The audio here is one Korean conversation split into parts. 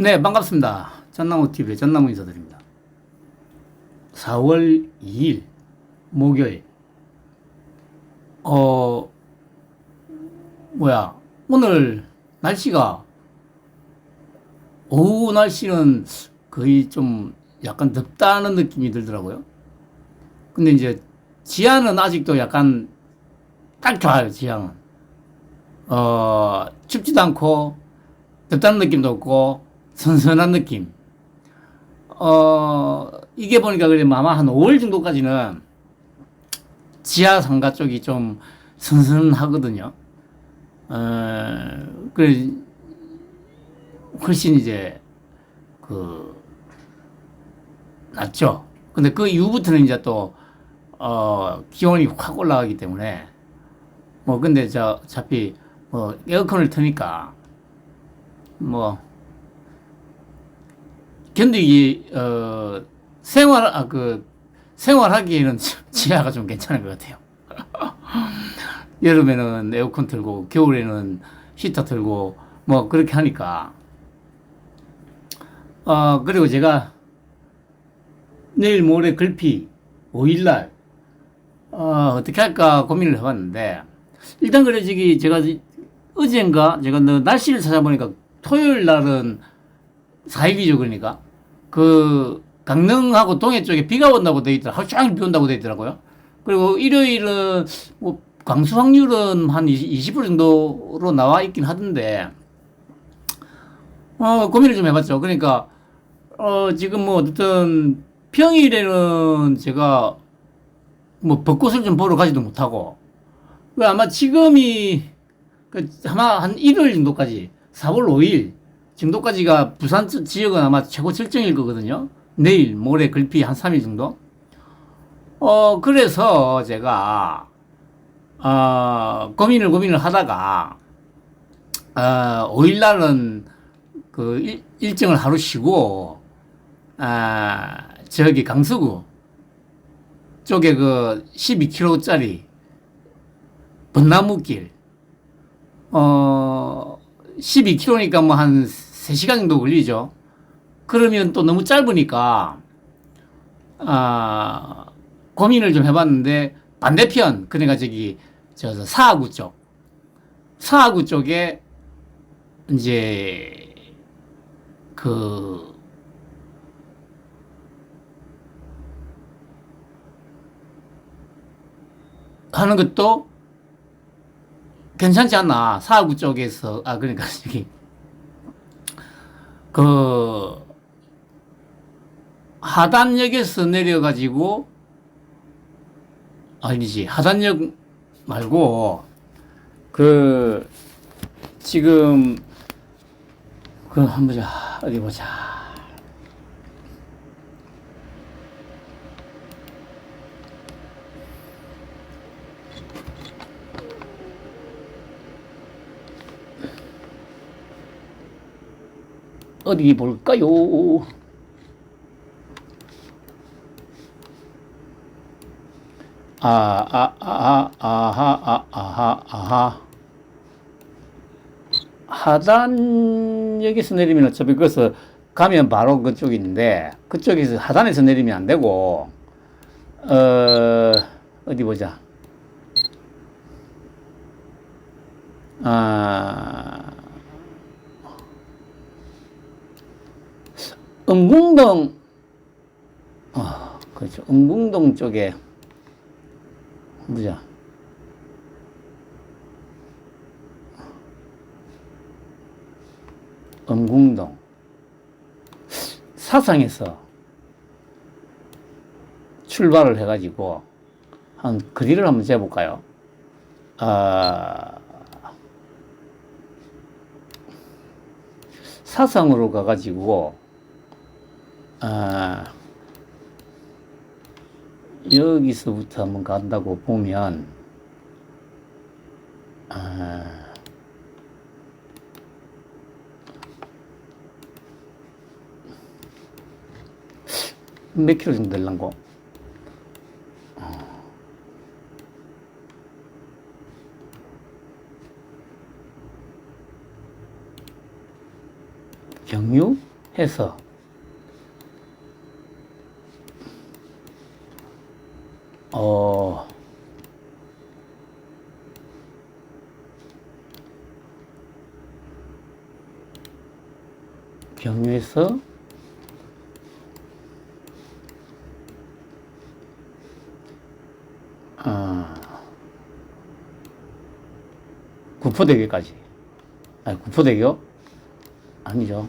네, 반갑습니다. 전나무TV의 전나무 인사드립니다. 4월 2일, 목요일. 오늘 날씨가, 오후 날씨는 거의 좀 약간 덥다는 느낌이 들더라고요. 근데 이제 지하는 아직도 약간 딱 좋아요, 지하는. 춥지도 않고, 덥다는 느낌도 없고, 선선한 느낌. 이게 보니까 그래 아마 한 5월 정도까지는 지하 상가 쪽이 좀 선선하거든요. 그래, 훨씬 이제, 그, 낫죠. 근데 그 이후부터는 이제 또, 기온이 확 올라가기 때문에, 근데 어차피, 에어컨을 트니까, 뭐, 견디기, 생활하기에는 지하가 좀 괜찮은 것 같아요. 여름에는 에어컨 틀고, 겨울에는 히터 틀고, 그렇게 하니까. 그리고 제가 내일 모레 글피 5일날, 어떻게 할까 고민을 해봤는데, 일단 그래, 제가 어젠가, 제가 날씨를 찾아보니까 토요일 날은 4일이죠, 그러니까. 강릉하고 동해 쪽에 비가 온다고 돼 있더라. 하루 종일 비 온다고 돼 있더라고요. 그리고 일요일은, 강수 확률은 한 20% 정도로 나와 있긴 하던데, 고민을 좀 해봤죠. 그러니까, 지금 어쨌든, 평일에는 제가, 벚꽃을 좀 보러 가지도 못하고, 아마 지금이, 아마 한 일요일 정도까지, 4월 5일 정도까지가 부산 지역은 아마 최고 절정일 거거든요. 내일, 모레 글피 한 3일 정도. 그래서 제가, 고민을 하다가, 5일 날은 일정을 하루 쉬고, 저기 강서구 쪽에 12km짜리 벚나무길, 12km니까 한 3시간 정도 걸리죠. 그러면 또 너무 짧으니까, 고민을 좀 해봤는데, 반대편, 그러니까 사하구 쪽에, 이제, 하는 것도 괜찮지 않나. 사하구 쪽에서, 그러니까 하단역에서 내려가지고, 아니지, 하단역 말고, 지금, 한번 보자. 어디 보자. 어디 볼까요? 아하. 하단역에서 내리면 어차피 그것서 가면 바로 그쪽인데, 그쪽에서 하단에서 내리면 안 되고, 어디 보자. 은궁동, 그렇죠. 은궁동 쪽에, 보자. 은궁동. 사상에서 출발을 해가지고, 거리를 한번 재볼까요? 사상으로 가가지고, 여기서부터 한번 간다고 보면, 몇 킬로 정도 될란고? 경유? 해서 경유해서 구포대교까지. 아니, 구포대교? 아니죠.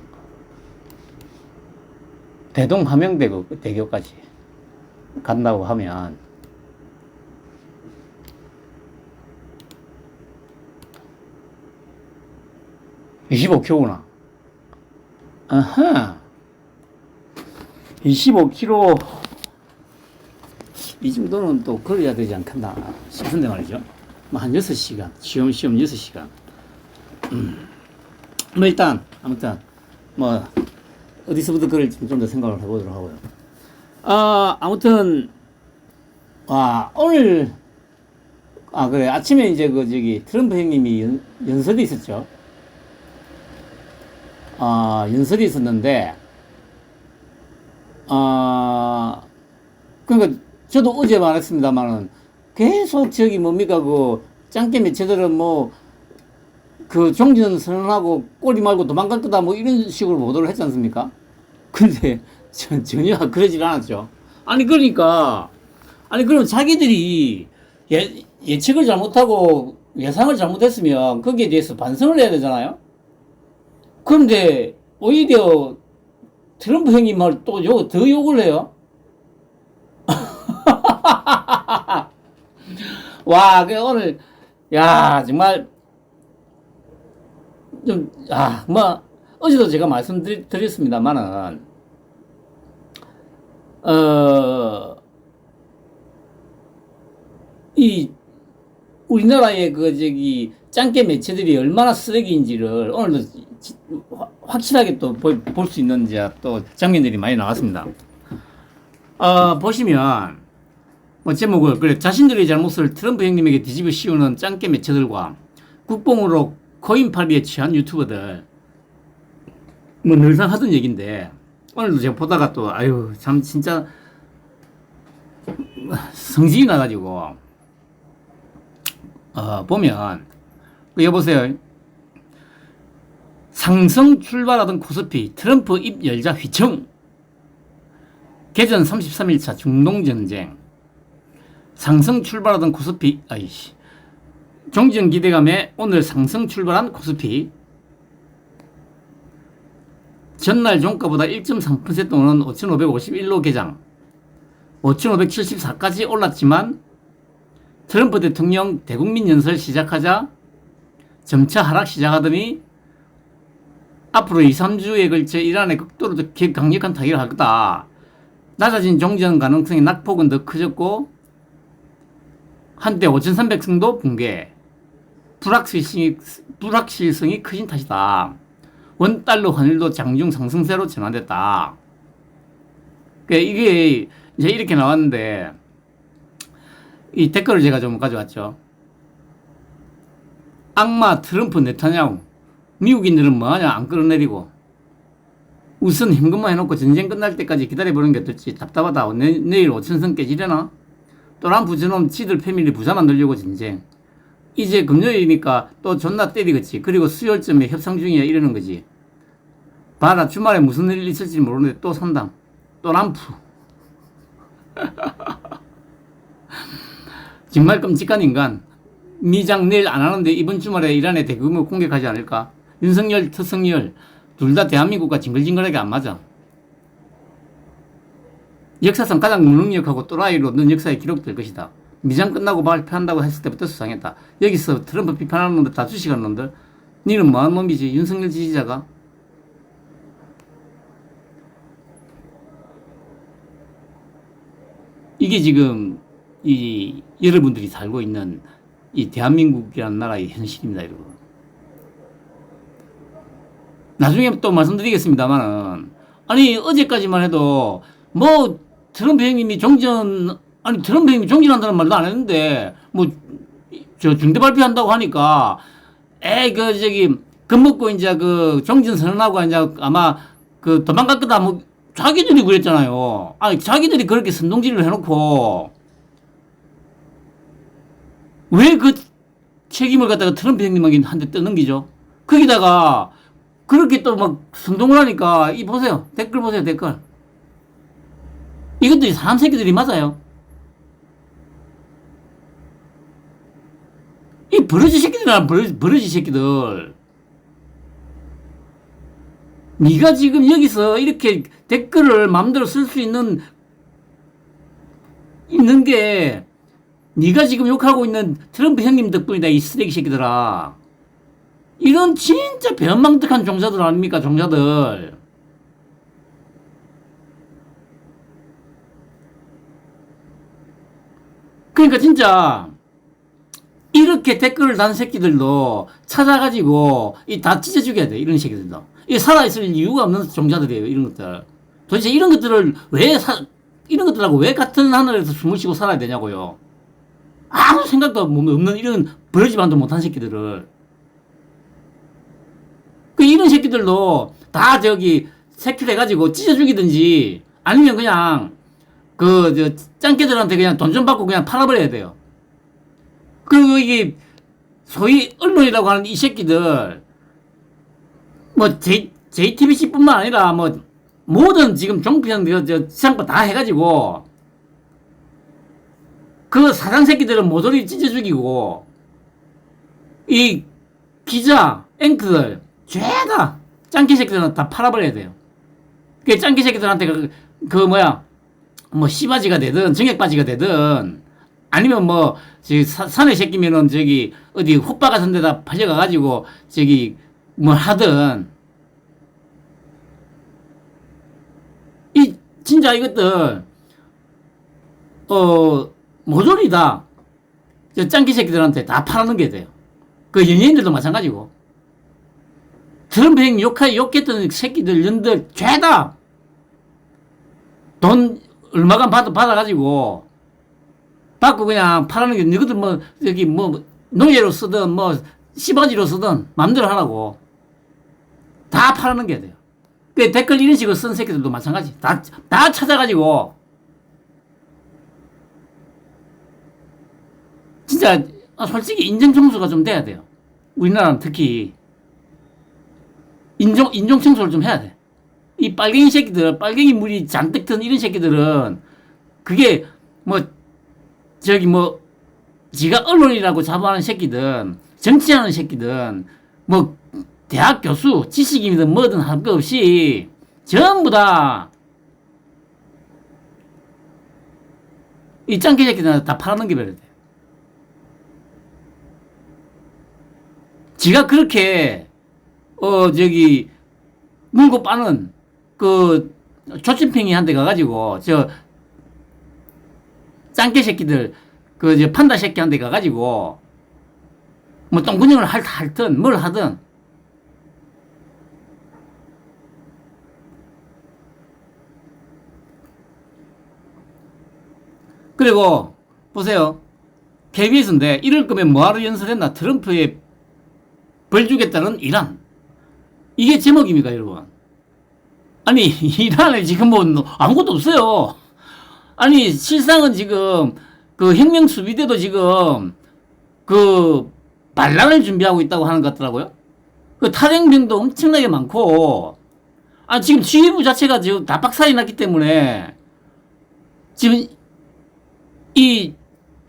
대동 함영대교까지 간다고 하면 25km구나. 아하. 25km. 이 정도는 또 걸어야 되지 않겠나 싶은데 말이죠. 뭐 한 6시간. 쉬엄쉬엄 6시간. 뭐 일단, 아무튼, 뭐, 어디서부터 걸을지 좀 더 생각을 해보도록 하고요. 아무튼, 오늘, 그래. 아침에 이제 트럼프 형님이 연설이 있었죠. 연설이 있었는데, 그러니까 저도 어제 말했습니다만은 계속 뭡니까, 짱깨 매체들은 종전 선언하고 꼬리 말고 도망갈 거다 이런 식으로 보도를 했지 않습니까? 근데 전혀 그러질 않았죠. 그럼 자기들이 예측을 잘못하고 예상을 잘못했으면 거기에 대해서 반성을 해야 되잖아요? 그런데 오히려 트럼프 형님 말 또 더 욕을 해요? 와, 오늘, 야, 정말, 어제도 제가 말씀드렸습니다만은, 우리나라의 짱깨 매체들이 얼마나 쓰레기인지를 오늘도 확실하게 또 볼 수 있는 또 장면들이 많이 나왔습니다. 보시면, 제목을, 그래, 자신들의 잘못을 트럼프 형님에게 뒤집어 씌우는 짱깨 매체들과 국뽕으로 코인팔이에 취한 유튜버들. 늘상 하던 얘기인데, 오늘도 제가 보다가 또, 참, 진짜, 성질이 나가지고, 보면, 여보세요. 상승 출발하던 코스피, 트럼프 입 열자 휘청. 개전 33일차 중동전쟁. 상승 출발하던 코스피, 종전 기대감에 오늘 상승 출발한 코스피. 전날 종가보다 1.3% 오른 5,551로 개장. 5,574까지 올랐지만 트럼프 대통령 대국민 연설 시작하자 점차 하락 시작하더니 앞으로 2, 3주에 걸쳐 이란에 극도로 강력한 타격을 할 거다. 낮아진 종전 가능성의 낙폭은 더 커졌고 한때 5,300승도 붕괴. 불확실성이 커진 탓이다. 원달러 환율도 장중 상승세로 전환됐다. 이게 이제 이렇게 나왔는데 이 댓글을 제가 좀 가져왔죠. 악마 트럼프 네타냐후. 미국인들은 뭐하냐 안 끌어내리고 우선 현금만 해놓고 전쟁 끝날 때까지 기다려보는 게 어떨지 답답하다. 내일 5,000선 깨지려나? 트럼프 저놈 지들 패밀리 부자 만들려고 전쟁. 이제 금요일이니까 또 존나 때리겠지. 그리고 수요일쯤에 협상 중이야 이러는 거지. 봐라 주말에 무슨 일 있을지 모르는데 또 산다. 트럼프. 정말 끔찍한 인간. 미장 내일 안 하는데 이번 주말에 이란에 대규모 공격하지 않을까? 윤석열, 트성열 둘 다 대한민국과 징글징글하게 안 맞아. 역사상 가장 무능력하고 또라이로 넌 역사에 기록될 것이다. 미장 끝나고 발표한다고 했을 때부터 수상했다. 여기서 트럼프 비판하는 놈들 다 주식하는 놈들. 니는 뭐하는 놈이지? 윤석열 지지자가? 이게 지금 여러분들이 살고 있는 이 대한민국이라는 나라의 현실입니다, 여러분. 나중에 또 말씀드리겠습니다만은, 어제까지만 해도, 트럼프 형님이 트럼프 형님이 종전한다는 말도 안 했는데, 중대 발표한다고 하니까, 겁먹고 종전 선언하고 아마, 그 도망갈 거다 뭐 자기들이 그랬잖아요. 아니 자기들이 그렇게 선동질을 해놓고 왜 그 책임을 갖다가 트럼프 형님에게 한 대 떠넘기죠? 거기다가 그렇게 또 막 선동을 하니까 이 보세요. 댓글 보세요. 댓글. 이것들이 사람 새끼들이 맞아요. 이 버러지 새끼들이나 버러지 새끼들. 네가 지금 여기서 이렇게 댓글을 마음대로 쓸 수 있는 게 네가 지금 욕하고 있는 트럼프 형님 덕분이다. 이 쓰레기 새끼들아. 이런 진짜 변망덕한 종자들 아닙니까? 종자들. 그러니까 진짜 이렇게 댓글을 단 새끼들도 찾아가지고 이 다 찢어 죽여야 돼. 이런 새끼들도. 이 살아있을 이유가 없는 종자들이에요. 이런 것들. 도대체 이런 것들을 이런 것들하고 왜 같은 하늘에서 숨을 쉬고 살아야 되냐고요. 아무 생각도 없는 이런 버러지만도 못한 새끼들을. 이런 새끼들도 다 저기 색출해가지고 찢어 죽이든지 아니면 그냥 짱깨들한테 그냥 돈 좀 받고 그냥 팔아버려야 돼요. 그리고 이게 소위 언론이라고 하는 이 새끼들 뭐 JTBC뿐만 아니라 뭐 모든 지금 종편 지상파 다 해가지고 그 사장 새끼들은 모조리 찢어 죽이고 이 기자 앵커들 죄다 짱깨 새끼들은 다 팔아버려야 돼요. 그 짱깨 새끼들한테 뭐 씨바지가 되든 정액바지가 되든 아니면 뭐 사내 새끼면은 저기 어디 호빠 같은 데다 팔려가가지고 저기 뭘 하든 이 진짜 이것들 모조리 다 저 짱깨 새끼들한테 다 팔아는 게 돼요. 그 연예인들도 마찬가지고 트럼프 형 욕했던 새끼들 년들 죄다 돈 얼마간 받아가지고 받고 그냥 팔아는 게 너희들 뭐 여기 뭐 노예로 쓰든 뭐 씨바지로 쓰든 마음대로 하라고 다 팔아는 게 돼요. 그 댓글 이런 식으로 쓴 새끼들도 마찬가지. 다 찾아가지고 진짜 솔직히 인정 청소가 좀 돼야 돼요. 우리나라는 특히 인종 청소를 좀 해야 돼. 이 빨갱이 새끼들, 빨갱이 물이 잔뜩 든 이런 새끼들은 그게 지가 언론이라고 자부하는 새끼든 정치하는 새끼든 뭐 대학 교수, 지식인이든 뭐든 할 거 없이 전부 다 이 짱깨 새끼들은 다 팔아넘겨버려야 돼. 지가 그렇게 물고 빠는 그 조진팽이한테 가가지고 짱깨 새끼들 판다 새끼한테 가가지고 뭐 똥구녕을 핥든 뭘 하든 그리고 보세요. KBS인데 이럴 거면 뭐하러 연설했나. 트럼프에 벌 주겠다는 이란. 이게 제목입니까 여러분? 아니 이란에 지금 뭐 아무것도 없어요. 아니 실상은 지금 그 혁명 수비대도 지금 그 반란을 준비하고 있다고 하는 것 같더라고요. 그 탈영병도 엄청나게 많고 지금 지휘부 자체가 지금 다 박살이 났기 때문에 지금 이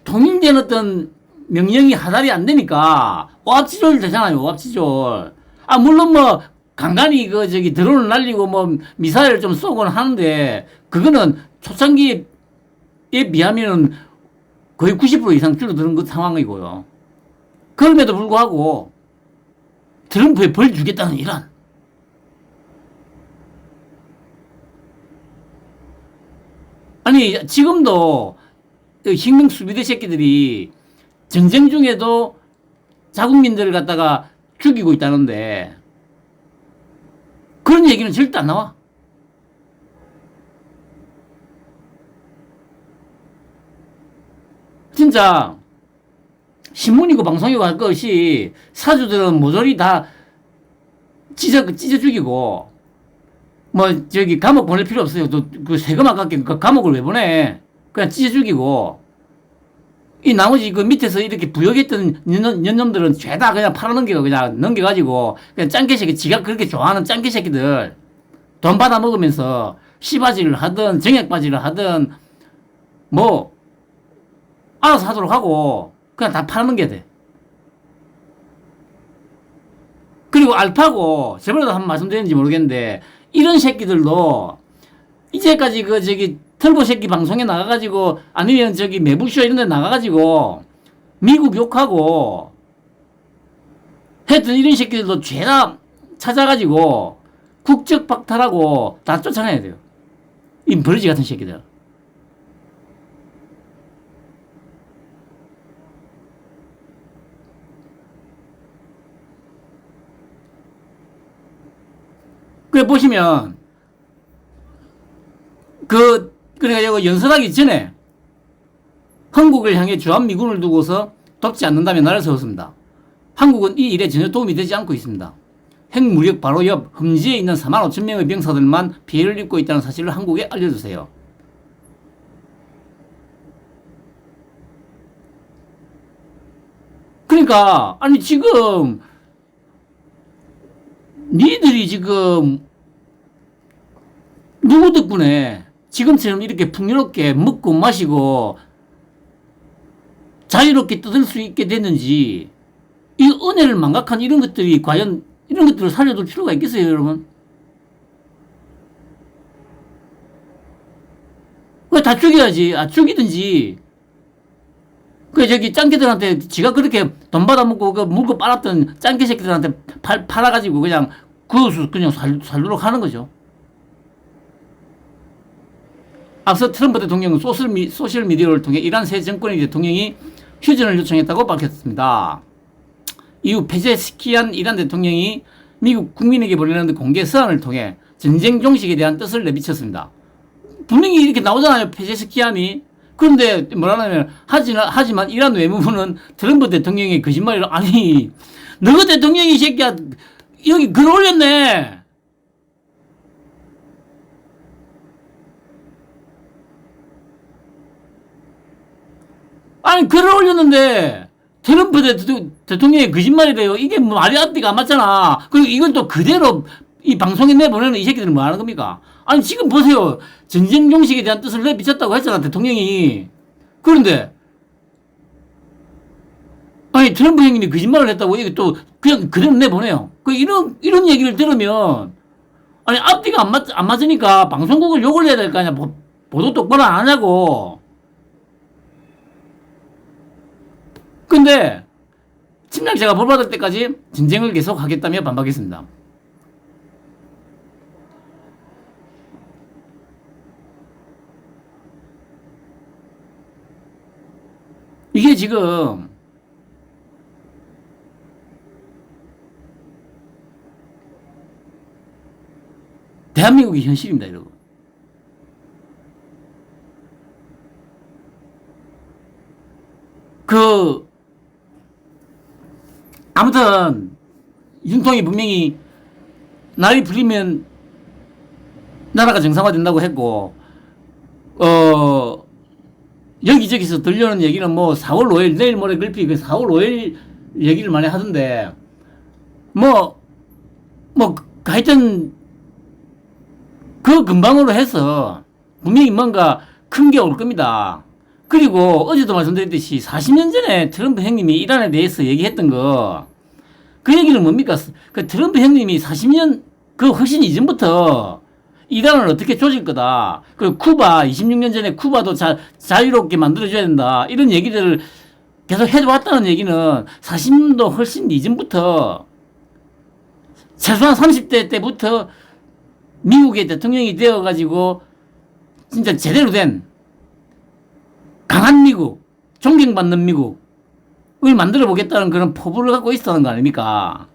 통일된 어떤 명령이 하달이 안 되니까 오합지졸 되잖아요. 오합지졸. 물론 뭐 간간히 드론을 날리고 뭐 미사일을 좀 쏘곤 하는데 그거는 초창기에 비하면은 거의 90% 이상 줄어드는 그 상황이고요. 그럼에도 불구하고 트럼프에 벌 주겠다는 이란. 아니 지금도 혁명 수비대 새끼들이 전쟁 중에도 자국민들을 갖다가 죽이고 있다는데 그런 얘기는 절대 안 나와. 진짜 신문이고 방송이고 할 것이 사주들은 모조리 다 찢어 죽이고 뭐 저기 감옥 보낼 필요 없어요. 또 그 세금 아깝게 그 감옥을 왜 보내? 그냥 찢어 죽이고 이 나머지 그 밑에서 이렇게 부역했던 년놈들은 죄다 그냥 팔아넘기고 그냥 넘겨가지고 그냥 짱개 새끼 지가 그렇게 좋아하는 짱개 새끼들 돈 받아 먹으면서 씨바지를 하든 정액바지를 하든 뭐 알아서 하도록 하고 그냥 다 팔아넘겨야 돼. 그리고 알파고 저번에도 한번 말씀드렸는지 모르겠는데 이런 새끼들도 이제까지 그 저기 털보 새끼 방송에 나가가지고 아니면 저기 매불쇼 이런 데 나가가지고 미국 욕하고 했던 이런 새끼들도 죄다 찾아가지고 국적 박탈하고 다 쫓아내야 돼요. 이 버러지 같은 새끼들. 그래 보시면 그러니까 연설하기 전에 한국을 향해 주한미군을 두고서 돕지 않는다며 나를 세웠습니다. 한국은 이 일에 전혀 도움이 되지 않고 있습니다. 핵무력 바로 옆 험지에 있는 4만 5천 명의 병사들만 피해를 입고 있다는 사실을 한국에 알려주세요. 그러니까 아니 지금 니들이 지금 누구 덕분에 지금처럼 이렇게 풍요롭게 먹고 마시고 자유롭게 떠들 수 있게 됐는지 이 은혜를 망각한 이런 것들이 과연 이런 것들을 살려둘 필요가 있겠어요, 여러분? 왜 다 죽여야지. 죽이든지. 저기 짱개들한테 지가 그렇게 돈 받아먹고 그 물고 빨았던 짱개 새끼들한테 팔아가지고 그냥 그것을 그냥 살도록 하는 거죠. 앞서 트럼프 대통령은 소셜미디어를 통해 이란 새 정권의 대통령이 휴전을 요청했다고 밝혔습니다. 이후 페제스키안 이란 대통령이 미국 국민에게 보내는 공개 서한을 통해 전쟁 종식에 대한 뜻을 내비쳤습니다. 분명히 이렇게 나오잖아요, 페제스키안이. 그런데 뭐라냐면 하지만 이란 외무부는 트럼프 대통령의 거짓말이라 아니 너가 대통령이 이 새끼야 여기 글 올렸네. 아니 글을 올렸는데 트럼프 대통령의 거짓말이래요. 이게 뭐 말이 앞뒤가 안 맞잖아. 그리고 이걸 또 그대로 이 방송에 내보내는 이 새끼들은 뭐 하는 겁니까? 아니 지금 보세요. 전쟁 종식에 대한 뜻을 내비쳤다고 했잖아, 대통령이. 그런데 아니 트럼프 형님이 거짓말을 했다고 이게 또 그냥 그대로 내보내요. 이런 얘기를 들으면 아니 앞뒤가 안 맞으니까 방송국을 욕을 해야 될 거 아니야. 보도 똑바로 안 하냐고. 근데 침략자가 벌받을 때까지 전쟁을 계속하겠다며 반박했습니다. 이게 지금 대한민국의 현실입니다, 여러분. 아무튼 윤통이 분명히 날이 풀리면 나라가 정상화된다고 했고 여기저기서 들려오는 얘기는 뭐 4월 5일 내일 모레 글피 그 4월 5일 얘기를 많이 하던데 뭐 하여튼 그 근방으로 해서 분명히 뭔가 큰 게 올 겁니다. 그리고 어제도 말씀드렸듯이 40년 전에 트럼프 형님이 이란에 대해서 얘기했던 그 얘기는 뭡니까? 그 트럼프 형님이 40년 그 훨씬 이전부터 이란을 어떻게 조질 거다. 그리고 쿠바 26년 전에 쿠바도 자유롭게 만들어줘야 된다. 이런 얘기들을 계속 해왔다는 얘기는 40년도 훨씬 이전부터 최소한 30대 때부터 미국의 대통령이 되어가지고 진짜 제대로 된 강한 미국, 존경받는 미국을 만들어 보겠다는 그런 포부를 갖고 있었던 거 아닙니까?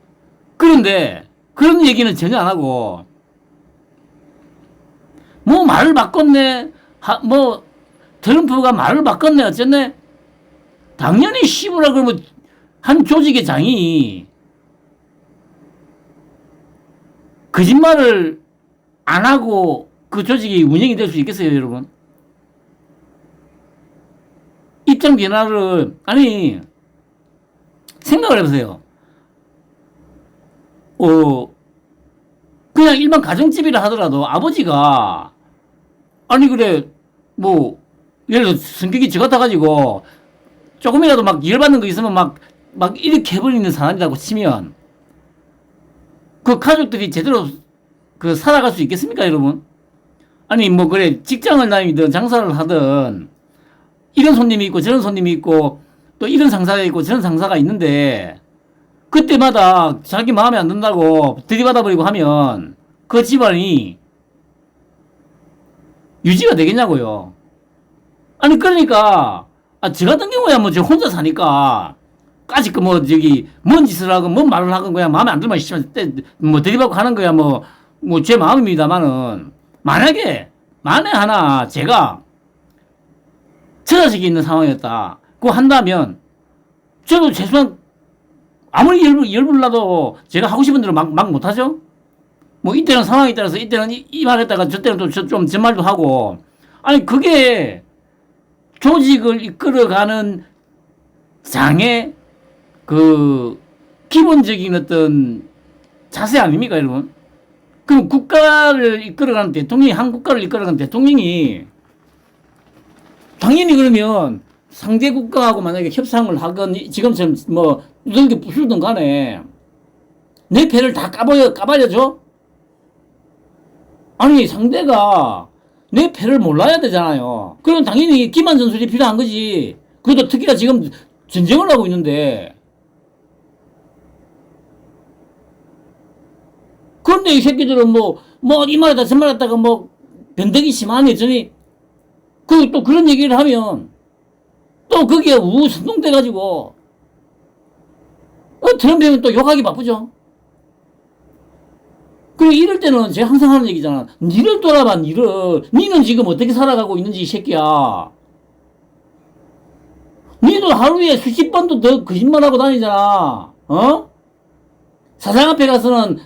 그런데 그런 얘기는 전혀 안 하고 뭐 말을 바꿨네, 뭐 트럼프가 말을 바꿨네 어쨌네. 당연히 씨부라 그러면 한 조직의 장이 거짓말을 안 하고 그 조직이 운영이 될 수 있겠어요, 여러분? 입장 변화를, 아니, 생각을 해보세요. 그냥 일반 가정집이라 하더라도 아버지가, 아니, 그래, 뭐, 예를 들어 성격이 저 같아가지고, 조금이라도 막 열받는 거 있으면 막 이렇게 해버리는 사람이라고 치면, 그 가족들이 제대로 그 살아갈 수 있겠습니까, 여러분? 아니, 뭐, 그래, 직장을 다니든 장사를 하든, 이런 손님이 있고 저런 손님이 있고, 또 이런 상사가 있고 저런 상사가 있는데, 그때마다 자기 마음에 안 든다고 들이받아버리고 하면, 그 집안이 유지가 되겠냐고요. 아니, 그러니까, 저 같은 경우야 뭐 저 혼자 사니까, 까짓 거 뭐 저기, 뭔 짓을 하건 뭔 말을 하건 그냥 마음에 안 들면 뭐 들이받고 하는 거야 뭐 제 마음입니다만은, 만에 하나 제가 처자식이 있는 상황이었다. 그거 한다면, 저도 최소한, 아무리 열불나도 제가 하고 싶은 대로 막 못하죠? 뭐, 이때는 상황에 따라서, 이때는 이 말 했다가, 저때는 또 좀 저 말도 하고. 아니, 그게 조직을 이끌어가는 장의 그, 기본적인 어떤 자세 아닙니까, 여러분? 그럼 국가를 이끌어가는 대통령이, 한 국가를 이끌어가는 대통령이, 당연히 그러면 상대 국가하고 만약에 협상을 하건 지금처럼 뭐 두들겨 부수든 간에 내 패를 다 까발려줘? 아니, 상대가 내 패를 몰라야 되잖아요. 그럼 당연히 기만 전술이 필요한 거지. 그것도 특히나 지금 전쟁을 하고 있는데. 그런데 이 새끼들은 이 말에다 저 말에다가 변덕이 심하네, 저니. 또 그런 얘기를 하면, 또 거기에 선동돼가지고, 트럼프 형은 또 욕하기 바쁘죠. 그리고 이럴 때는 제가 항상 하는 얘기잖아. 니를 돌아봐, 니를. 니는 지금 어떻게 살아가고 있는지, 이 새끼야. 니도 하루에 수십 번도 더 거짓말하고 다니잖아. 어? 사장 앞에 가서는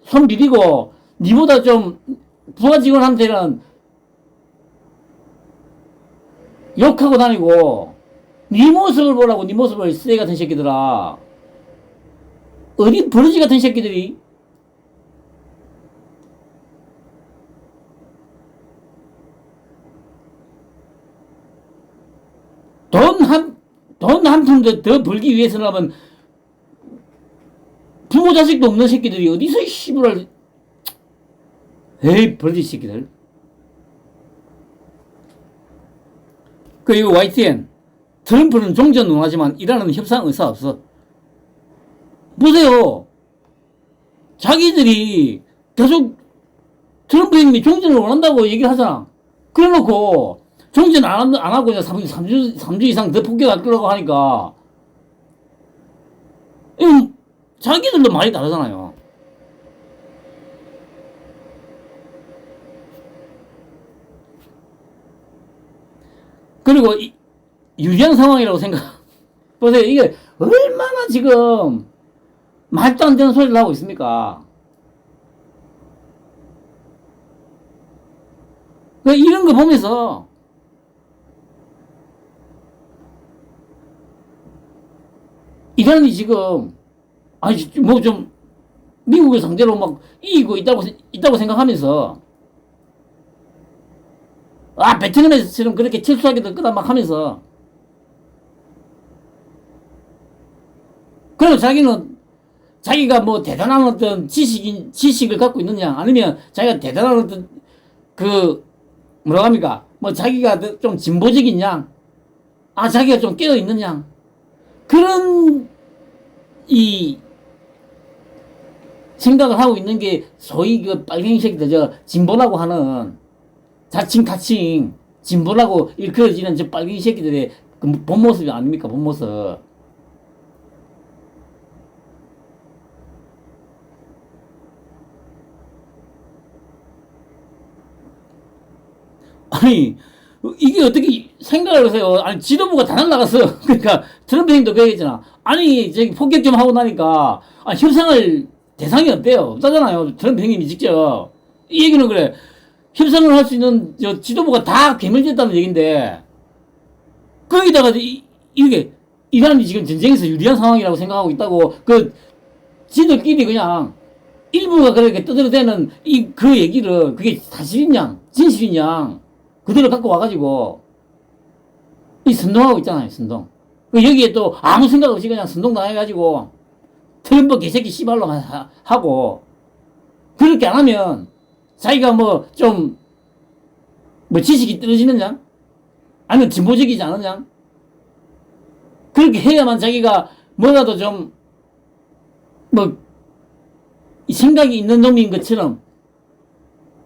손 비비고, 니보다 좀 부하 직원한테는 욕하고 다니고, 네 모습을 보라고, 네 모습을, 쓰레기 같은 새끼들아. 어린 버러지 같은 새끼들이. 돈 한 푼 더 벌기 위해서라면, 부모 자식도 없는 새끼들이 어디서 씨부랄, 에이, 버러지 새끼들. 그리고 YTN, 트럼프는 종전 원하지만 이라는 협상 의사 없어. 보세요. 자기들이 계속 트럼프 형님이 종전을 원한다고 얘기를 하잖아. 그래 놓고 종전 안 하고 그냥 3주 이상 더 폭격할 거라고 하니까, 자기들도 말이 다르잖아요. 그리고 유리한 상황이라고 보세요. 이게 얼마나 지금 말도 안 되는 소리를 하고 있습니까? 이런 거 보면서 이란이 지금 미국을 상대로 막 이기고 있다고 생각하면서, 베트남에서처럼 그렇게 철수하게 될 거다 막 하면서, 그리고 자기가 대단한 어떤 지식을 갖고 있느냐, 아니면 자기가 대단한 어떤 뭐라고 합니까? 자기가 좀 진보적이냐, 자기가 좀 깨어 있느냐, 그런 생각을 하고 있는 게 소위 빨갱이 새끼들, 진보라고 하는, 자칭 진보라고 일컬어지는 저 빨갱이 새끼들의 본 모습이 아닙니까? 본 모습. 아니, 이게 어떻게 생각을 하세요? 아니, 지도부가 다 날라갔어. 그러니까 트럼프 행도 그 얘기했잖아. 아니, 폭격 좀 하고 나니까, 협상을 대상이 없대요. 없다잖아요. 트럼프 형님이 직접. 이 얘기는 그래. 협상을 할 수 있는 저 지도부가 다 괴멸됐다는 얘기인데, 거기다가 이게 이란이 지금 전쟁에서 유리한 상황이라고 생각하고 있다고 지들끼리 그냥 일부가 그렇게 떠들어대는 그 얘기를 그게 사실이냐 진실이냐 그대로 갖고 와가지고 선동하고 있잖아요. 선동. 여기에 또 아무 생각 없이 그냥 선동당해가지고 트럼프 개새끼 씨발로 하고, 그렇게 안 하면 자기가 지식이 떨어지느냐 아니면 진보적이지 않느냐, 그렇게 해야만 자기가 뭐라도 생각이 있는 놈인 것처럼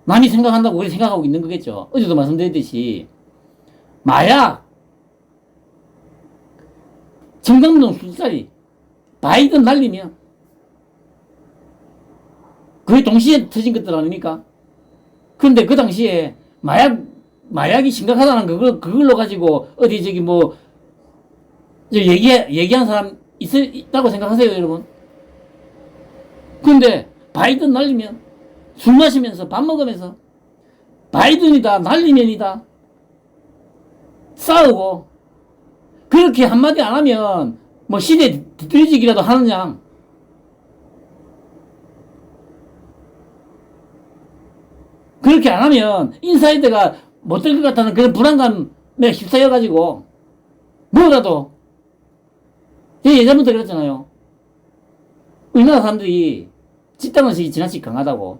남이 생각한다고 우리 생각하고 있는 거겠죠. 어제도 말씀드렸듯이 마약, 청담동 술자리, 바이든 날리면 그게 동시에 터진 것들 아닙니까? 그런데 그 당시에 마약이 심각하다는 그걸로 가지고 어디 얘기한 사람 있다고 생각하세요, 여러분? 근데 바이든 날리면 술 마시면서 밥 먹으면서 바이든이다 날리면이다 싸우고, 그렇게 한마디 안 하면 시대 뒤떨어지기라도 하느냐. 그렇게 안 하면 인사이드가 못 될 것 같다는 그런 불안감에 휩싸여가지고 뭐라도, 예전부터 그랬잖아요. 우리나라 사람들이 집단의식이 지나치게 강하다고.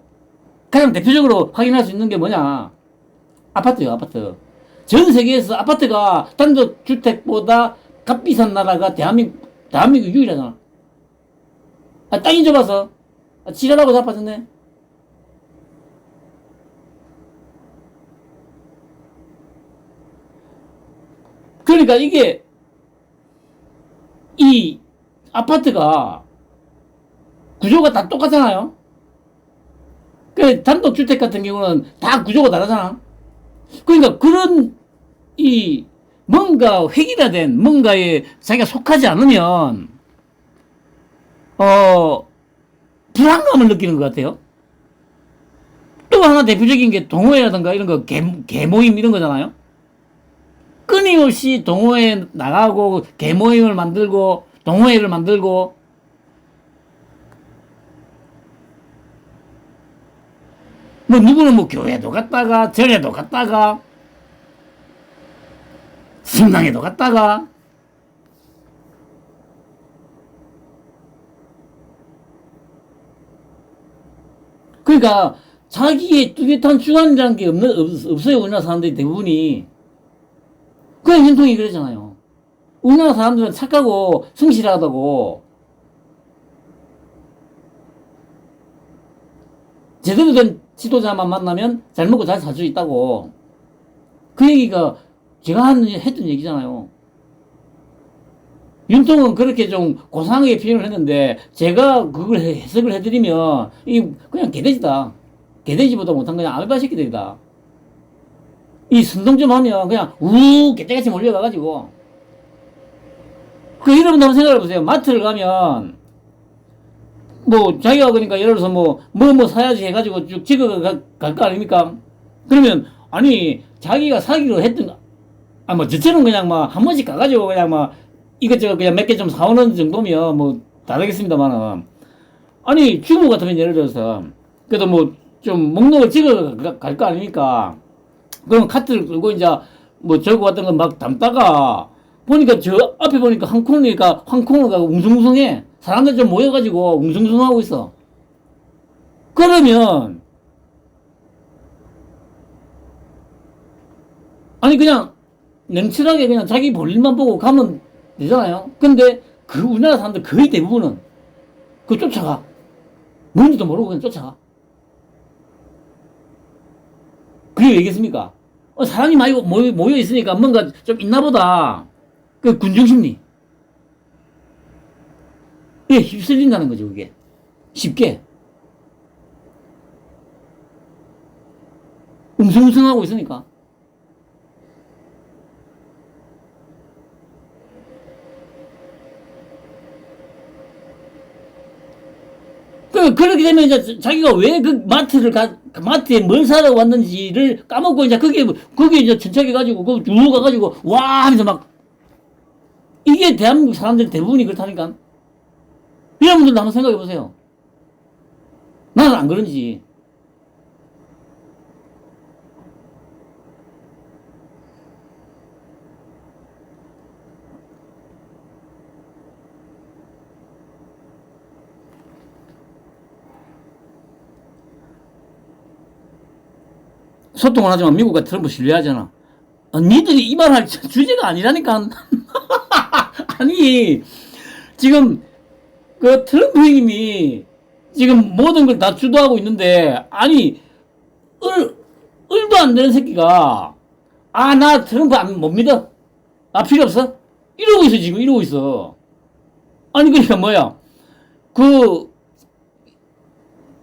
가장 대표적으로 확인할 수 있는 게 뭐냐? 아파트요, 아파트. 전 세계에서 아파트가 단독주택보다 값비싼 나라가 대한민국 유일하잖아. 땅이 좁아서. 지랄하고 자빠졌네. 그러니까 이게, 이 아파트가 구조가 다 똑같잖아요. 단독주택 같은 경우는 다 구조가 다르잖아. 그러니까 뭔가 획일화된 뭔가에 자기가 속하지 않으면 불안감을 느끼는 것 같아요. 또 하나 대표적인 게 동호회라든가 이런 거 개모임 이런 거잖아요. 끊임없이 동호회 나가고 개모임을 만들고 동호회를 만들고, 누구는 교회도 갔다가 절에도 갔다가 성당에도 갔다가, 그러니까 자기의 뚜렷한 주관이라는 게 없어요. 우리나라 사람들이 대부분이. 그냥 전통이 그러잖아요. 우리나라 사람들은 착하고 성실하다고, 제대로 된 지도자만 만나면 잘 먹고 잘 살 수 있다고. 그 얘기가 제가 했던 얘기잖아요. 윤통은 그렇게 좀 고상하게 표현을 했는데, 제가 그걸 해석을 해드리면 그냥 개돼지다. 개돼지보다 못한 그냥 아메바 새끼들이다. 이 선동 좀 하면 그냥 개떼같이 몰려가가지고. 여러분도 한번 생각해 보세요. 마트를 가면 자기가 그러니까 예를 들어서 사야지 해가지고 쭉 찍어 갈 거 아닙니까? 그러면 아니 자기가 사기로 했던 저처럼 그냥 한 번씩 가가지고 그냥 이것저것 그냥 몇 개 좀 사오는 정도면 다르겠습니다만은, 아니 주부 같으면 예를 들어서 그래도 좀 목록을 찍어 갈 거 아닙니까? 그럼 카트를 끌고 이제 저거 같은 거 막 담다가 보니까 저 앞에 보니까 한 코너가 웅성웅성해. 사람들 좀 모여가지고 웅성웅성하고 있어. 그러면 아니 그냥 냉철하게 그냥 자기 볼일만 보고 가면 되잖아요. 근데 우리나라 사람들 거의 대부분은 쫓아가. 뭔지도 모르고 그냥 쫓아가. 그게 왜겠습니까? 사람이 많이 모여 있으니까 뭔가 좀 있나 보다. 군중심리. 예, 휩쓸린다는 거죠, 그게. 쉽게. 웅성웅성하고 있으니까. 그렇게 되면 이제 자기가 왜 그 마트에 뭘 사러 왔는지를 까먹고 이제 그게 이제 천착해가지고, 그 쭉 가가지고, 와! 하면서 막, 이게 대한민국 사람들 대부분이 그렇다니까. 이런 분들도 한번 생각해 보세요. 나는 안 그런지. 소통을 하지만 미국과 트럼프 신뢰하잖아. 니들이 이 말 할 주제가 아니라니까. 아니, 지금, 그 트럼프 형님이 지금 모든 걸 다 주도하고 있는데, 아니, 을도 안 되는 새끼가, 아, 나 트럼프 못 믿어. 아, 필요 없어. 이러고 있어, 지금, 이러고 있어. 아니, 그러니까 뭐야. 그,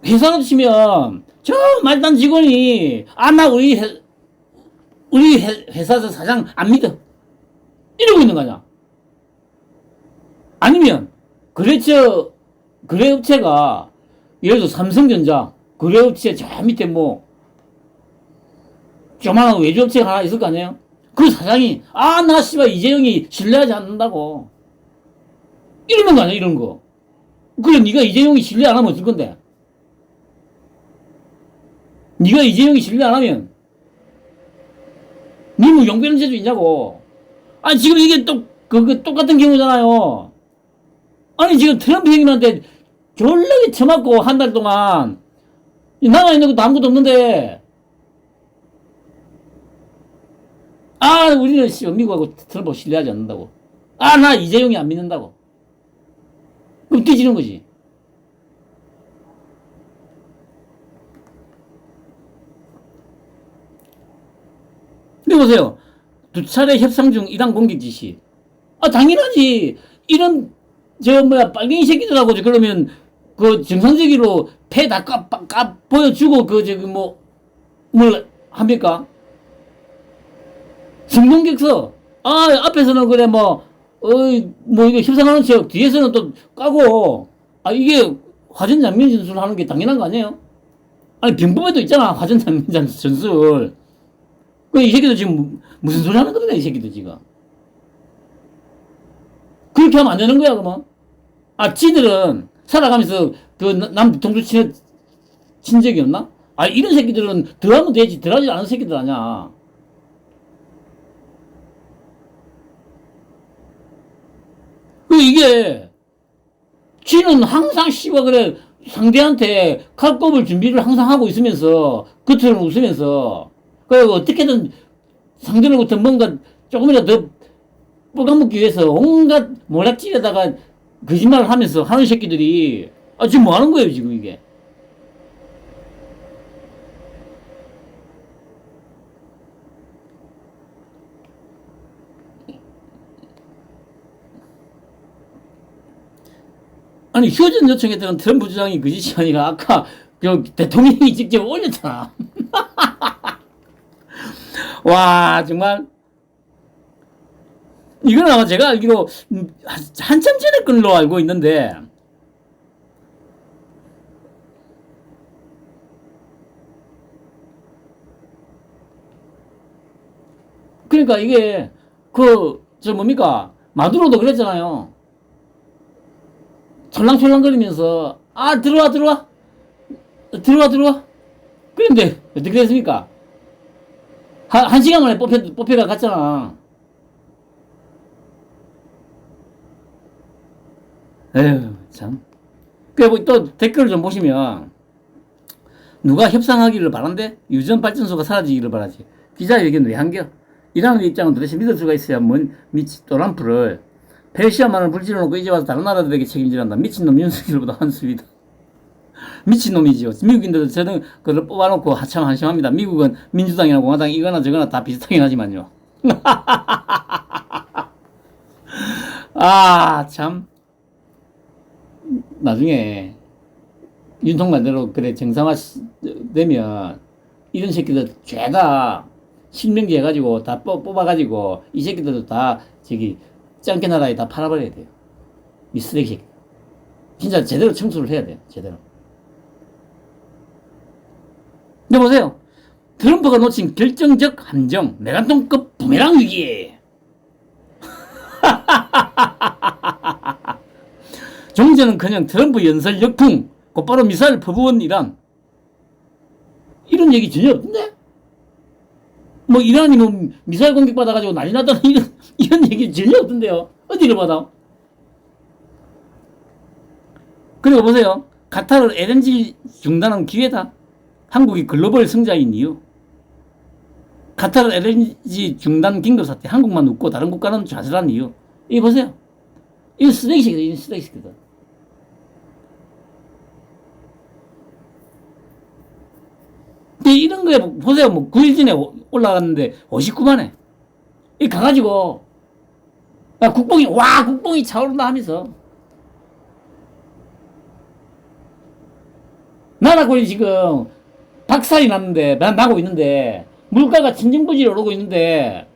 회사로 치면, 저 말단 직원이, 아, 나 우리 회사 사장 안 믿어. 이러고 있는 거냐. 아니면, 거래업체가, 예를 들어 삼성전자, 거래업체 저 밑에 뭐, 조만한 외주업체가 하나 있을 거 아니에요? 그 사장이, 아, 나 씨발 이재용이 신뢰하지 않는다고. 이러는 거 아니야, 이런 거. 그래, 네가 이재용이 신뢰 안 하면 어쩔 건데? 네가 이재용이 신뢰 안 하면, 니 뭐 용변한 제도 있냐고. 아니, 지금 이게 똑같은 경우잖아요. 아니, 지금 트럼프 형님한테 졸라게 쳐맞고 한 달 동안, 나가 있는 것도 아무것도 없는데, 아, 우리는 미국하고 트럼프 신뢰하지 않는다고. 아, 나 이재용이 안 믿는다고. 그럼 뒤지는 거지. 근데 보세요. 두 차례 협상 중 이란 공격 지시. 아, 당연하지. 이런, 빨갱이 새끼들하고, 그러면, 그, 정상적으로 패 다 보여주고, 뭘 합니까? 성공격서. 아, 앞에서는 그래, 이거 협상하는 척, 뒤에서는 또 까고, 아, 이게 화전 장면 전술 하는 게 당연한 거 아니에요? 아니, 병법에도 있잖아. 화전 장면 전술. 이 새끼들 지금 무슨 소리 하는 거다, 이 새끼들 지금. 그렇게 하면 안 되는 거야, 그러면. 아, 지들은 살아가면서 남 동주 친 적이 없나? 아, 이런 새끼들은 더 하면 되지. 덜 하지 않은 새끼들 아니야. 이게, 지는 항상 씨발 그래, 상대한테 칼꼽을 준비를 항상 하고 있으면서, 겉으로는 웃으면서, 그리고 어떻게든 상대로부터 뭔가 조금이라도 더 뻐가먹기 위해서 온갖 몰락질에다가 거짓말을 하면서 하는 새끼들이, 아, 지금 뭐 하는 거예요, 지금 이게. 아니, 휴전 요청했던 트럼프 주장이 그 짓이 아니라 아까 대통령이 직접 올렸잖아. 와, 정말. 이건 아마 제가 알기로 한참 전에 걸로 알고 있는데, 그러니까 이게, 뭡니까? 마두로도 그랬잖아요. 촐랑촐랑거리면서, 아, 들어와. 그런데, 어떻게 됐습니까? 한 시간 만에 뽑혀가 갔잖아. 에휴, 참. 또 댓글을 좀 보시면, 누가 협상하기를 바란대? 유전 발전소가 사라지기를 바라지. 기자회견 왜 한겨? 이라는 입장은 도대체 믿을 수가 있어야 미치 또람프를 페르시아만을 불질러 놓고 이제 와서 다른 나라들에게 책임지란다. 미친놈 윤석열보다 한수위다. 미친놈이지요. 미국인들도 저는 그걸 뽑아놓고 하참 한심합니다. 미국은 민주당이나 공화당 이거나 저거나 다 비슷하긴 하지만요. 아, 참. 나중에 윤통관대로 그래 정상화 되면 이런 새끼들 죄다 실명제 해가지고 다 뽑아가지고 이 새끼들도 다 짱깨 나라에 다 팔아버려야 돼요. 이 쓰레기 새끼. 진짜 제대로 청소를 해야 돼요. 제대로. 보세요. 트럼프가 놓친 결정적 함정, 메가톤급 부메랑 위기. 종전은커녕 트럼프 연설 역풍, 곧바로 미사일 퍼부은 이란. 이런 얘기 전혀 없던데? 뭐 이란이 뭐 미사일 공격받아가지고 난리 났다는 이런 얘기 전혀 없던데요. 어디를 받아? 그리고 보세요. 카타르 LNG 중단은 기회다. 한국이 글로벌 승자인 이유. 카타르 LNG 중단 긴급사태 한국만 웃고 다른 국가는 좌절한 이유. 이거 보세요. 이거 쓰레기식이다. 이거 쓰레기식이다. 근데 이런 거에 보세요. 뭐 9일 전에 올라갔는데 59만에 이 가가지고 국뽕이 차오른다 하면서 나라권이 지금 박살이 났는데 나고 있는데 물가가 천정부지로 오르고 있는데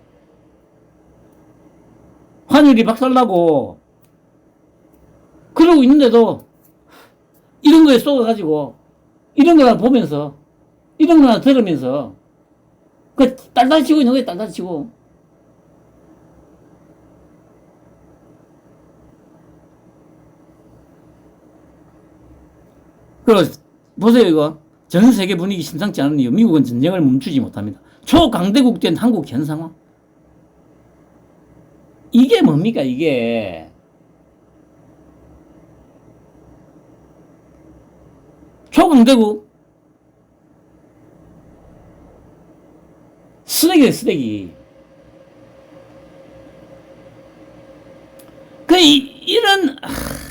환율이 박살나고 그러고 있는데도 이런 거에 쏘아가지고 이런 거나 보면서 이런 거나 들으면서 그 딸딸 치고 있는 거예요. 딸딸 치고. 그리고 보세요 이거. 전 세계 분위기 심상치 않은 이유. 미국은 전쟁을 멈추지 못합니다. 초강대국 된 한국 현 상황. 이게 뭡니까 이게. 초강대국. 쓰레기네 쓰레기. 이런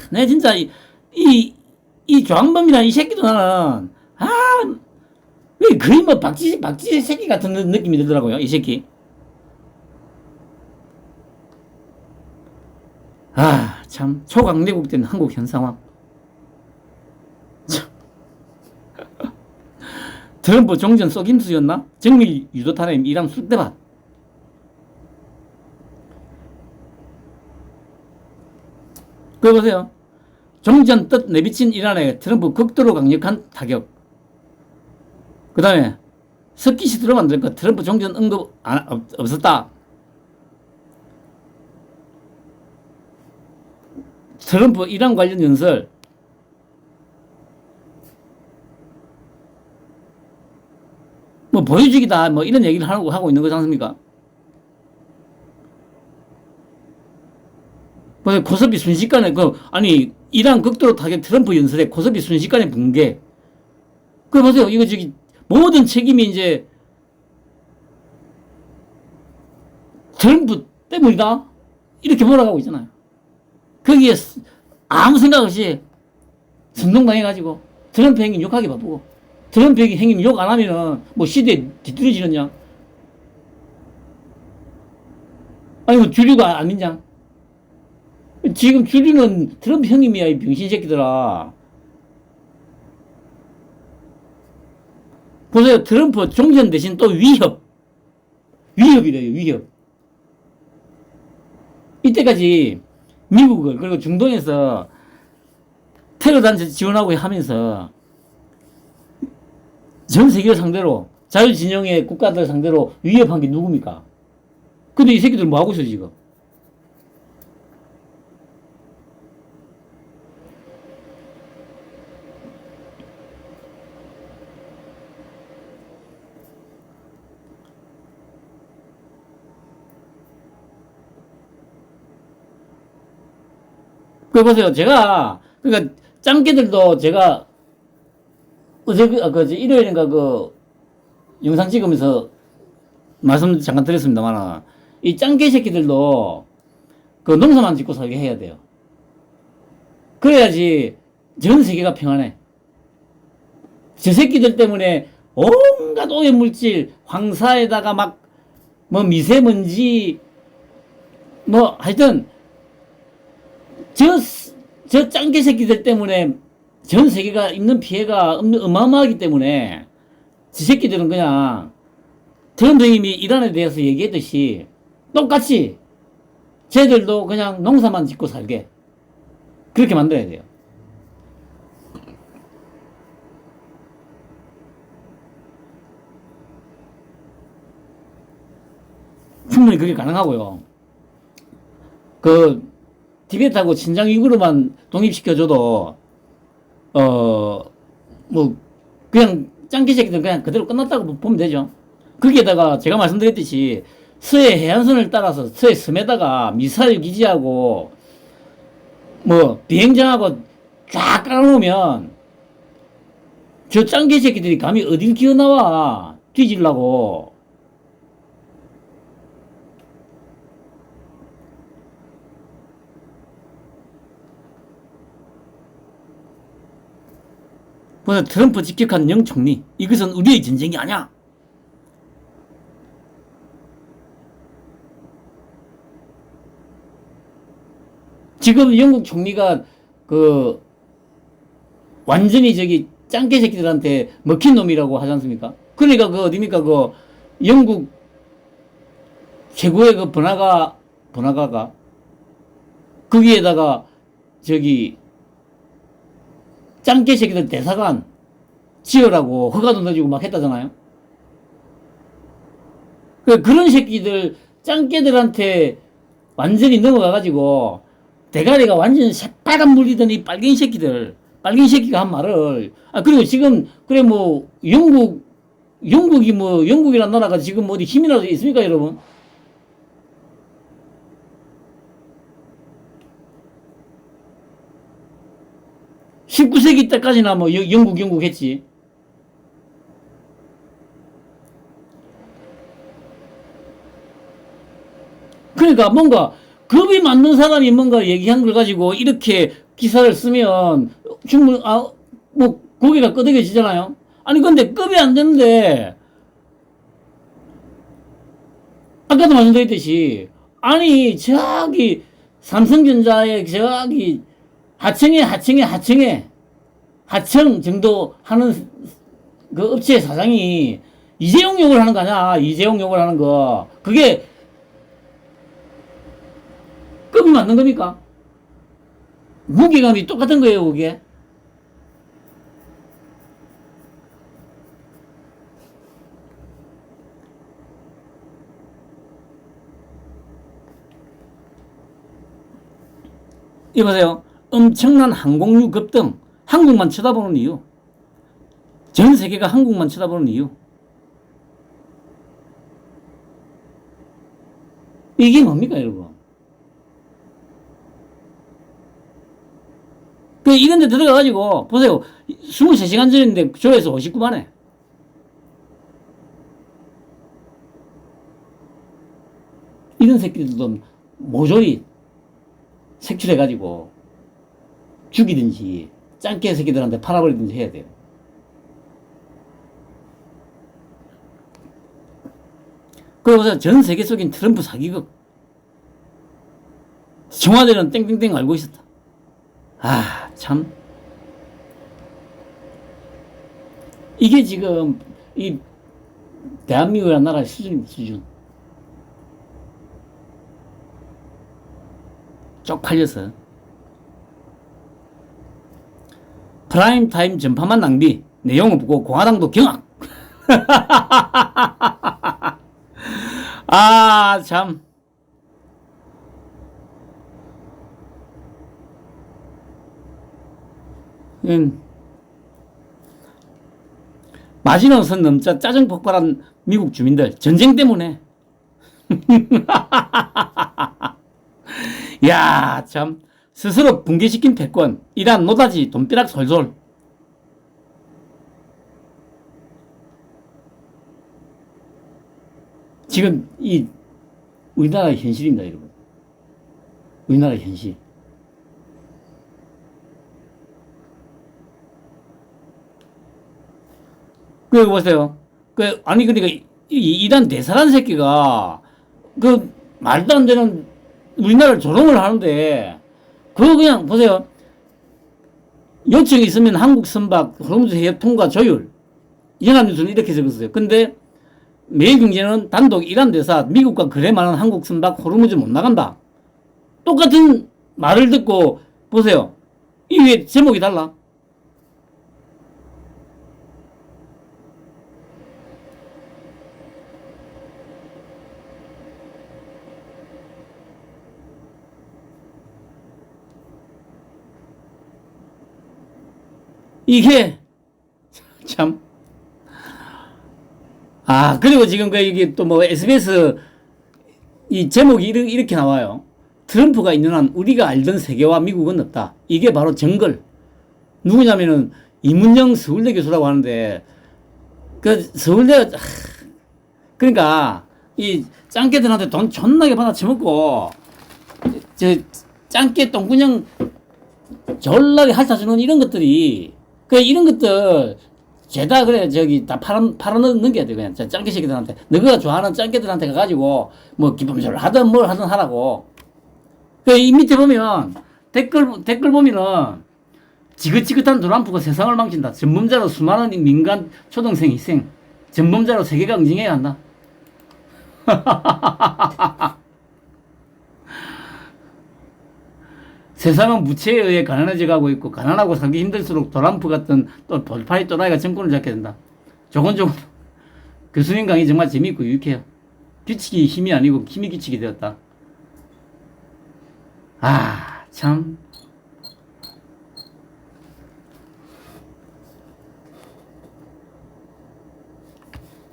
내가 진짜 이 조항범이라는 이 새끼도 나는 왜 거의 뭐 박쥐 새끼 같은 느낌이 들더라고요 이 새끼. 참 초강대국 된 한국 현 상황. 트럼프 종전 속임수였나? 정밀 유도탄에 이란 쑥대밭. 그거 보세요. 종전 뜻 내비친 이란에 트럼프 극도로 강력한 타격. 그 다음에 스키시 들어만 들까 트럼프 종전 언급 없었다. 트럼프 이란 관련 연설. 뭐 보여주기다 뭐 이런 얘기를 하고 있는 거지 않습니까? 뭐 코스피 순식간에 아니 이란 극도로 타격 트럼프 연설에 코스피 순식간에 붕괴. 그 보세요 이거 저기 모든 책임이 이제 트럼프 때문이다 이렇게 몰아가고 있잖아요. 거기에 아무 생각 없이 선동당해가지고 트럼프 행위 욕하기 바쁘고 트럼프 행위 욕 안 하면은 뭐 시대에 뒤떨어지느냐? 아니 뭐 주류가 안 믿냐? 지금 주류는 트럼프 형님이야 이 병신 새끼들아. 보세요 트럼프 종전 대신 또 위협이래요 위협. 이때까지 미국을 그리고 중동에서 테러 단체 지원하고 하면서 전 세계를 상대로 자유진영의 국가들 상대로 위협한 게 누굽니까? 근데 이 새끼들 뭐 하고 있어 지금? 그 보세요 그러니까 짱깨들도 제가 어제 일요일인가 영상 찍으면서 말씀 잠깐 드렸습니다만 이 짱깨 새끼들도 농사만 짓고 살게 해야 돼요. 그래야지 전 세계가 평안해. 저 새끼들 때문에 온갖 오염물질 황사에다가 막 뭐 미세먼지 뭐 하여튼 저 짱개 새끼들 때문에 전 세계가 입는 피해가 어마어마하기 때문에 지 새끼들은 그냥 트럼프 형님이 이란에 대해서 얘기했듯이 똑같이 쟤들도 그냥 농사만 짓고 살게 그렇게 만들어야 돼요. 충분히 그게 가능하고요. 그 티베트하고 신장 위구르만 독립시켜줘도 뭐 그냥 짱깨 새끼들 그냥 그대로 끝났다고 보면 되죠. 거기에다가 제가 말씀드렸듯이 서해 해안선을 따라서 서해 섬에다가 미사일 기지하고 뭐 비행장하고 쫙 깔아놓으면 저 짱개 새끼들이 감히 어딜 기어나와 뒤질라고. 그래서 트럼프 직격한 영 총리, 이것은 우리의 전쟁이 아니야. 지금 영국 총리가 그 완전히 저기 짱깨 새끼들한테 먹힌 놈이라고 하지 않습니까? 그러니까 그 어딥니까? 그 영국 최고의 그 번화가가 거기에다가 저기 짱깨 새끼들 대사관 지으라고 허가도 넣어주고 막 했다잖아요. 그런 새끼들 짱깨들한테 완전히 넘어가가지고 대가리가 완전 새파란 물리더니 빨갱이 새끼가 한 말을, 그리고 지금, 그래, 뭐, 영국이 뭐, 영국이라는 나라가 지금 뭐 어디 힘이라도 있습니까, 여러분? (19세기) 때까지나 뭐, 영국 했지. 그러니까 뭔가, 겁이 맞는 사람이 뭔가 얘기한 걸 가지고 이렇게 기사를 쓰면 충분히 뭐 고개가 끄덕여지잖아요. 아니 근데 급이 안 되는데 아까도 말씀드렸듯이 아니 저기 삼성전자의 저기 하청 정도 하는 그 업체 사장이 이재용 욕을 하는 거 아니야. 이재용 욕을 하는 거 그게 급이 맞는 겁니까? 무게감이 똑같은 거예요, 그게. 이보세요. 엄청난 항공유 급등. 한국만 쳐다보는 이유. 전 세계가 한국만 쳐다보는 이유. 이게 뭡니까, 여러분? 이런 데 들어가가지고, 보세요. 23시간 전인데 조회수 59만에. 이런 새끼들도 모조리 색출해가지고 죽이든지 짱깨 새끼들한테 팔아버리든지 해야 돼요. 그러고서 전 세계 속인 트럼프 사기극. 청와대는 땡땡땡 알고 있었다. 참. 이게 지금, 이, 대한민국이라는 나라의 수준. 쪽팔려서. 프라임타임 전파만 낭비. 내용 없고, 공화당도 경악. 참. 마지노선 넘자 짜증 폭발한 미국 주민들 전쟁 때문에. 야, 참 스스로 붕괴시킨 패권 이란 노다지 돈벼락 솔솔. 지금 이 우리나라의 현실입니다, 여러분. 우리나라의 현실. 그 보세요. 아니 그러니까 이란 대사란 새끼가 그 말도 안 되는 우리나라를 조롱을 하는데 그거 그냥 보세요. 요청이 있으면 한국 선박 호르무즈 해협 통과 조율. 연합뉴스는 이렇게 적었어요. 근데 매일경제는 단독 이란 대사 미국과 거래만한 한국 선박 호르무즈 못 나간다. 똑같은 말을 듣고 보세요. 이 위에 제목이 달라. 이게 참. 아, 그리고 지금 이게 또 뭐 SBS 이 제목이 이렇게 나와요. 트럼프가 있는 한 우리가 알던 세계와 미국은 없다. 이게 바로 정글. 누구냐면은 이문영 서울대 교수라고 하는데 그 서울대 그러니까 이 짱깨들한테 돈 존나게 받아 처먹고 저 짱깨 똥구녕 졸라게 핥아주는 이런 것들이 그 이런 것들 죄다 그래 저기 다 팔아 넘겨야 돼 그냥 짱깨 새끼들한테 너가 좋아하는 짱깨들한테 가가지고 뭐 기쁨을 하든 뭘 하든 하라고. 그 이 밑에 보면 댓글 보면은 지긋지긋한 트럼프가 세상을 망친다. 전범자로 수많은 민간 초등생 희생. 전범자로 세계가 응징해야 한다. 세상은 무채에 의해 가난해져 가고 있고 가난하고 살기 힘들수록 트럼프 같은 또 돌팔이 또라이가 정권을 잡게 된다. 조곤조곤 교수님 강의 정말 재미있고 유익해요. 규칙이 힘이 아니고 힘이 규칙이 되었다. 아, 참.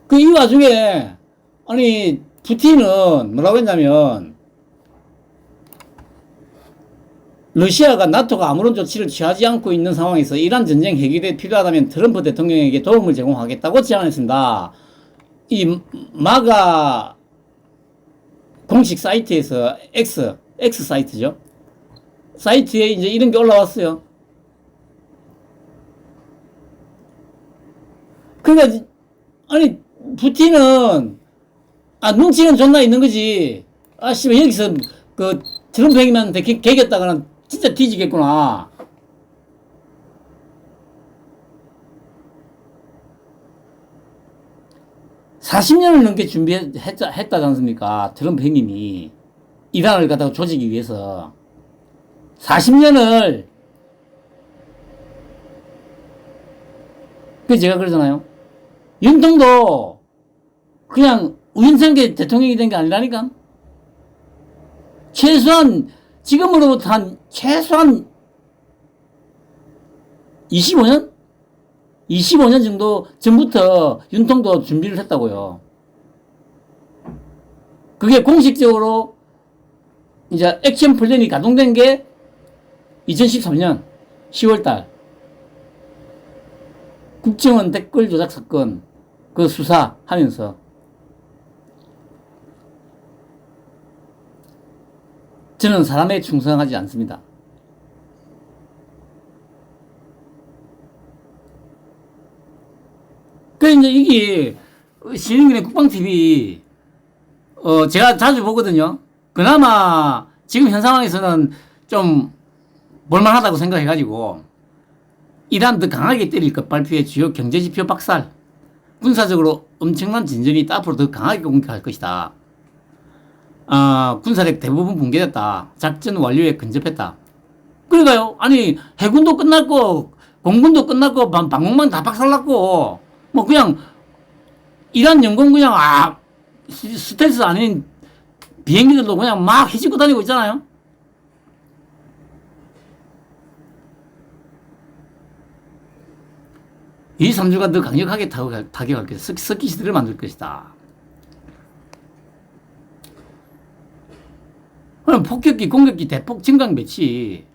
그 이 와중에 아니 푸틴은 뭐라고 했냐면 러시아가 나토가 아무런 조치를 취하지 않고 있는 상황에서 이란 전쟁 해결에 필요하다면 트럼프 대통령에게 도움을 제공하겠다고 제안했습니다. 이 마가 공식 사이트에서 X 사이트죠. 사이트에 이제 이런 게 올라왔어요. 그러니까 아니 푸틴은 눈치는 존나 있는 거지. 씨발 여기서 그 트럼프 형님한테 개겼다가는 진짜 뒤지겠구나. (40년을) 넘게 준비했다지 않습니까? 트럼프 형님이 이란을 갖다가 조지기 위해서 40년을. 그 제가 그러잖아요. 윤통도 그냥 우연찮게 대통령이 된 게 아니라니까. 최소한 지금으로부터 한 최소한 25년? 25년 정도 전부터 윤통도 준비를 했다고요. 그게 공식적으로 이제 액션 플랜이 가동된 게 2013년 10월달 국정원 댓글 조작 사건 그 수사하면서 저는 사람에 충성하지 않습니다. 그 이제 이게 신인근의 국방TV 제가 자주 보거든요. 그나마 지금 현 상황에서는 좀 볼만하다고 생각해가지고 이란 더 강하게 때릴 것 발표의 주요 경제지표 박살, 군사적으로 엄청난 진전이 있다. 앞으로 더 강하게 공격할 것이다. 군사력 대부분 붕괴됐다. 작전 완료에 근접했다. 그러니까요. 아니 해군도 끝났고 공군도 끝났고 방공망 다 박살났고 뭐 그냥 이란 연공 그냥 스텔스 아닌 비행기들도 그냥 막 휘짓고 다니고 있잖아요. 이 3주간 더 강력하게 타격할 것이다. 스키시들을 만들 것이다. 그럼 폭격기, 공격기 대폭 증강 배치.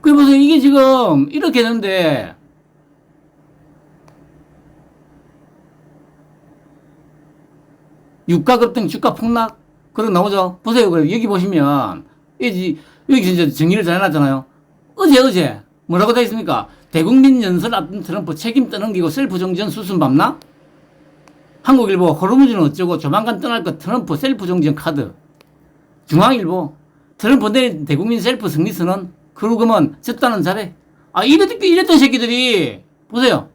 그 보세요. 이게 지금 이렇게 되는데 유가 급등, 주가 폭락 그런 나오죠. 보세요. 여기 보시면 여기 이제 정리를 잘 해놨잖아요. 어제 뭐라고 되어 있습니까? 대국민 연설 앞둔 트럼프 책임 떠넘기고 셀프 정전 수순 밟나? 한국일보 호르무즈는 어쩌고 조만간 떠날 것 트럼프 셀프 정전 카드. 중앙일보 트럼프 내일 대국민 셀프 승리 선언. 그러고만 졌다는 자래. 이랬던 새끼들이 보세요.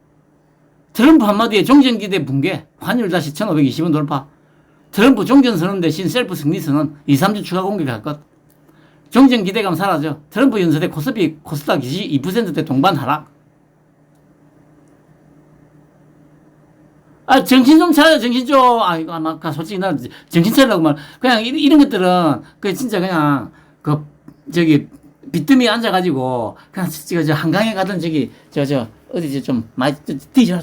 트럼프 한마디에 종전기대 붕괴. 환율 다시 1520원 돌파. 트럼프 종전선언 대신 셀프 승리 선언. 2, 3주 추가 공격할 것. 종전 기대감 사라져. 트럼프 연설에 코스피 코스닥 2%대 동반 하락. 정신 좀 차려, 정신 좀. 이거 아마 솔직히 나 정신 차리라고 말. 그냥 이런 것들은 그 진짜 그냥 그, 저기, 빚더미에 앉아가지고, 그냥, 저 한강에 가든 저기, 어디 좀, 많이, 뒤져라.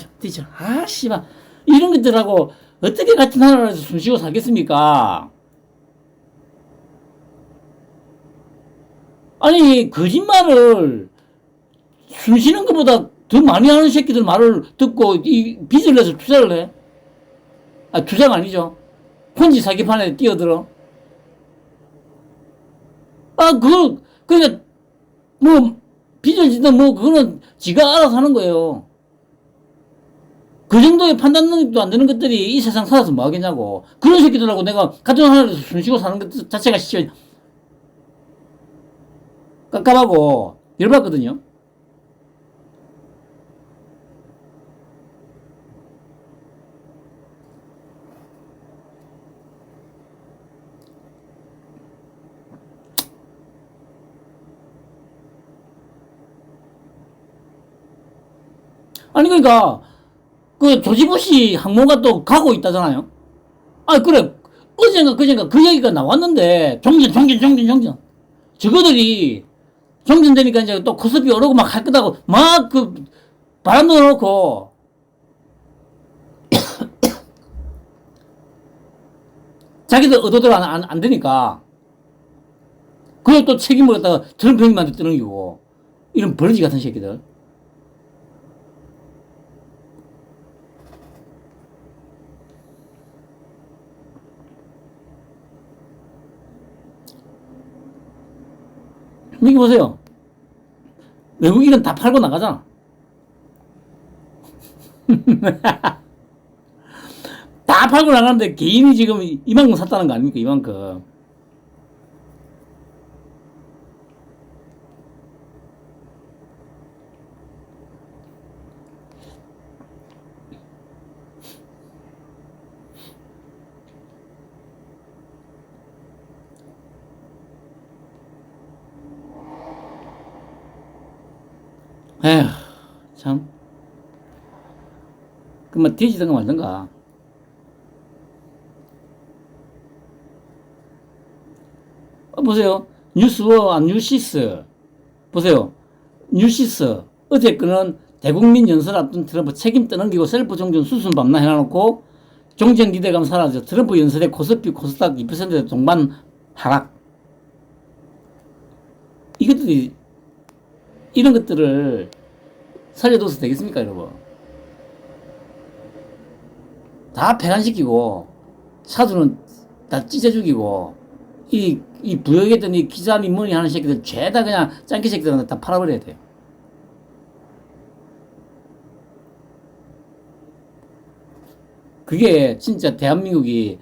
아, 씨발. 이런 것들하고, 어떻게 같은 나라에서 숨 쉬고 살겠습니까? 아니, 거짓말을, 숨 쉬는 것보다 더 많이 하는 새끼들 말을 듣고, 이 빚을 내서 투자를 해? 아, 투자가 아니죠. 폰지 사기판에 뛰어들어. 아, 그러니까, 뭐, 빚을 지든 뭐, 그거는 지가 알아서 하는 거예요. 그 정도의 판단 능력도 안 되는 것들이 이 세상 살아서 뭐 하겠냐고. 그런 새끼들하고 내가 같은 하나에서 숨 쉬고 사는 것 자체가 진짜 깝깝하고 열받거든요. 아니, 그러니까, 그 조지부시 항모가 또 가고 있다잖아요. 아, 그래. 어젠가 그젠가 그 얘기가 나왔는데, 종전. 저거들이 종전되니까 이제 또 코스피 오르고 막 할 거다고, 막 바람도 넣고, 자기들 의도대로 안 되니까, 그걸 또 책임을 갖다가 트럼프 형님한테 떠넘기고, 이런 버러지 같은 새끼들. 여기 보세요. 외국인은 다 팔고 나가잖아. 다 팔고 나가는데 개인이 지금 이만큼 샀다는 거 아닙니까? 이만큼. 에휴, 참. 그만 뒤지든가 말든가. 보세요. 뉴스워, 뉴시스. 보세요. 뉴시스. 어제 거는 대국민 연설 앞둔 트럼프 책임 떠넘기고 셀프 종전 수순 밤나 해놔놓고 정책 기대감 사라져 트럼프 연설에 코스피 코스닥 2% 동반 하락. 이것들이 이런 것들을 살려둬서 되겠습니까, 여러분? 다 폐간시키고 사주는 다 찢어 죽이고 이 부역했던 이 기자 민문이 하는 새끼들 죄다 그냥 짱깨 새끼들한테 다 팔아버려야 돼요. 그게 진짜 대한민국이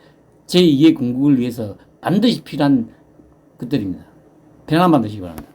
제2의 건국을 위해서 반드시 필요한 것들입니다. 변화 만드시기 바랍니다.